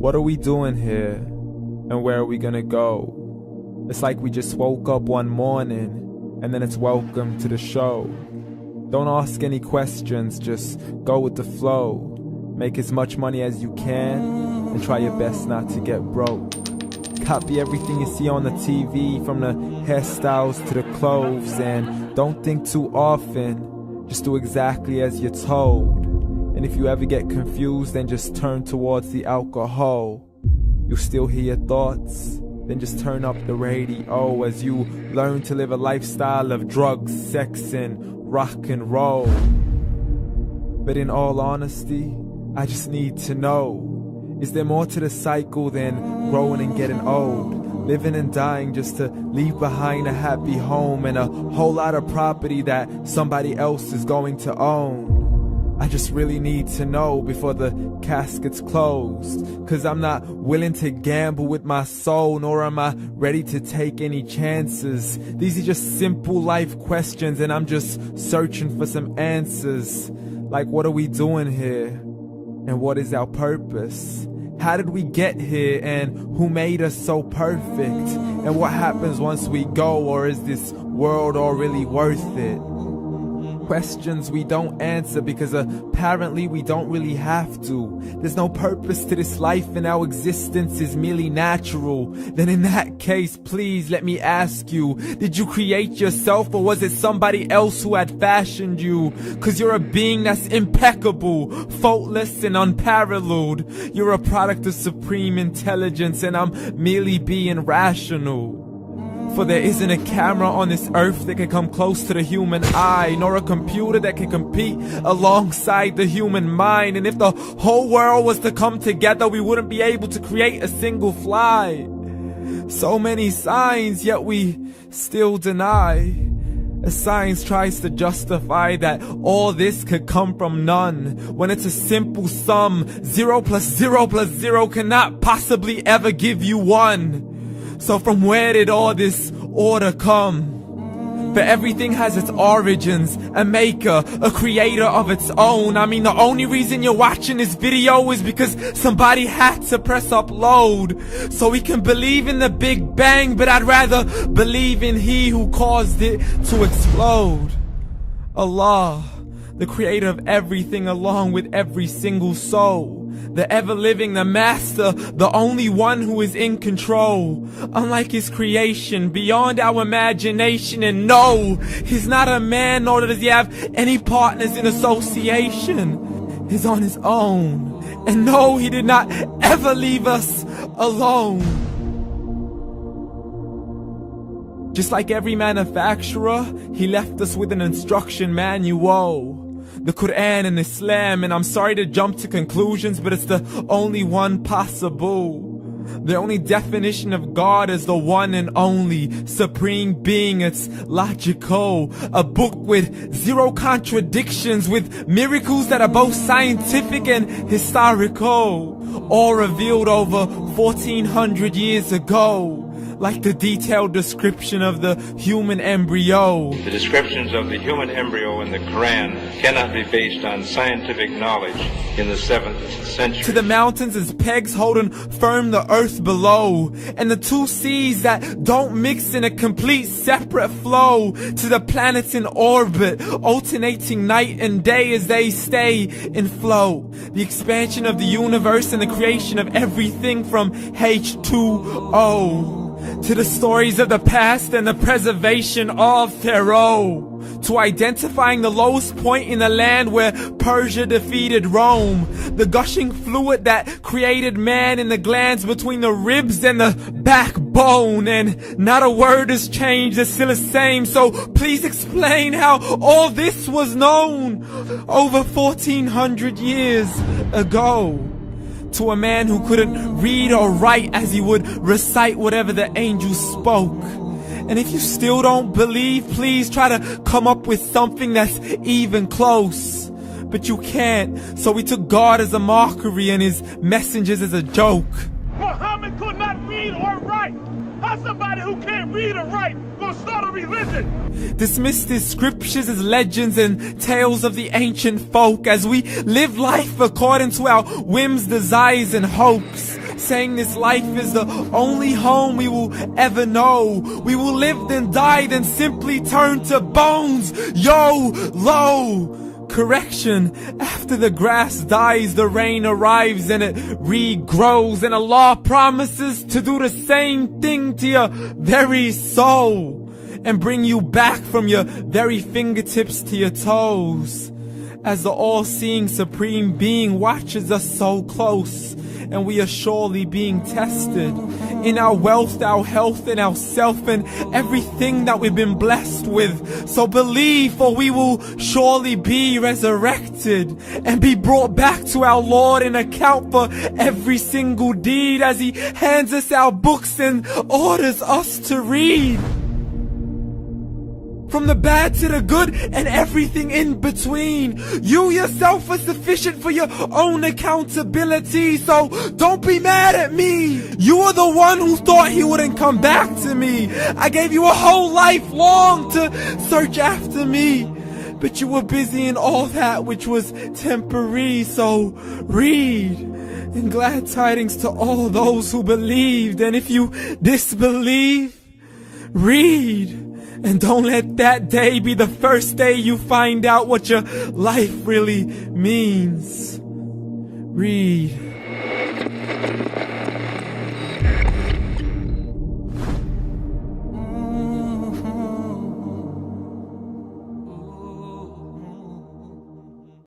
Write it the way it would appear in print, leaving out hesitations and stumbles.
What are we doing here? And where are we gonna go? It's like we just woke up one morning and then it's welcome to the show. Don't ask any questions, just go with the flow. Make as much money as you can and try your best not to get broke. Copy everything you see on the TV, from the hairstyles to the clothes, and don't think too often, just do exactly as you're told. And if you ever get confused, then just turn towards the alcohol. You'll still hear your thoughts, then just turn up the radio as you learn to live a lifestyle of drugs, sex, and rock and roll. But in all honesty, I just need to know, is there more to the cycle than growing and getting old? Living and dying just to leave behind a happy home and a whole lot of property that somebody else is going to own. I just really need to know before the casket's closed, 'cause I'm not willing to gamble with my soul, nor am I ready to take any chances. These are just simple life questions and I'm just searching for some answers. Like, what are we doing here? And what is our purpose? How did we get here, and who made us so perfect? And what happens once we go, or is this world all really worth it? Questions we don't answer because apparently we don't really have to. There's no purpose to this life and our existence is merely natural. Then in that case, please let me ask you, did you create yourself, or was it somebody else who had fashioned you? 'Cause you're a being that's impeccable, faultless and unparalleled. You're a product of supreme intelligence and I'm merely being rational. For there isn't a camera on this earth that can come close to the human eye, nor a computer that can compete alongside the human mind. And if the whole world was to come together, we wouldn't be able to create a single fly. So many signs, yet we still deny. As science tries to justify that all this could come from none, when it's a simple sum. 0 plus 0 plus 0 cannot possibly ever give you 1. So from where did all this order come? For everything has its origins, a maker, a creator of its own. I mean, the only reason you're watching this video is because somebody had to press upload. So we can believe in the Big Bang, but I'd rather believe in He who caused it to explode. Allah, the creator of everything along with every single soul. The ever-living, the master, the only one who is in control. Unlike his creation, beyond our imagination. And no, he's not a man, nor does he have any partners in association. He's on his own. And no, he did not ever leave us alone. Just like every manufacturer, he left us with an instruction manual. The Quran and Islam, and I'm sorry to jump to conclusions, but it's the only one possible. The only definition of God is the one and only supreme being. It's logical, a book with 0 contradictions, with miracles that are both scientific and historical, all revealed over 1400 years ago. Like the detailed description of the human embryo. The descriptions of the human embryo in the Quran cannot be based on scientific knowledge in the 7th century. To the mountains as pegs holding firm the earth below, and the 2 seas that don't mix in a complete separate flow. To the planets in orbit, alternating night and day as they stay in flow. The expansion of the universe and the creation of everything from H2O. To the stories of the past and the preservation of Pharaoh. To identifying the lowest point in the land where Persia defeated Rome. The gushing fluid that created man in the glands between the ribs and the backbone. And not a word has changed, it's still the same. So please explain how all this was known over 1400 years ago. To a man who couldn't read or write as he would recite whatever the angels spoke. And if you still don't believe, please try to come up with something that's even close. But you can't, so we took God as a mockery and his messengers as a joke. Muhammad could not read or write. How somebody who can't read or write gonna start a religion? Dismissed his scriptures as legends and tales of the ancient folk as we live life according to our whims, desires, and hopes. saying this life is the only home we will ever know. We will live then die then simply turn to bones. YOLO! Correction, after the grass dies, the rain arrives and it regrows, and Allah promises to do the same thing to your very soul and bring you back from your very fingertips to your toes, as the all-seeing supreme being watches us so close, and we are surely being tested in our wealth, our health, and our self, and everything that we've been blessed with. So believe, for we will surely be resurrected and be brought back to our Lord and account for every single deed, as He hands us our books and orders us to read. From the bad to the good and everything in between. You yourself are sufficient for your own accountability, so don't be mad at me. You are the one who thought He wouldn't come back to me. I gave you a whole life long to search after me, but you were busy in all that which was temporary. So read, and glad tidings to all those who believed. And if you disbelieve, read. And don't let that day be the first day you find out what your life really means. Read.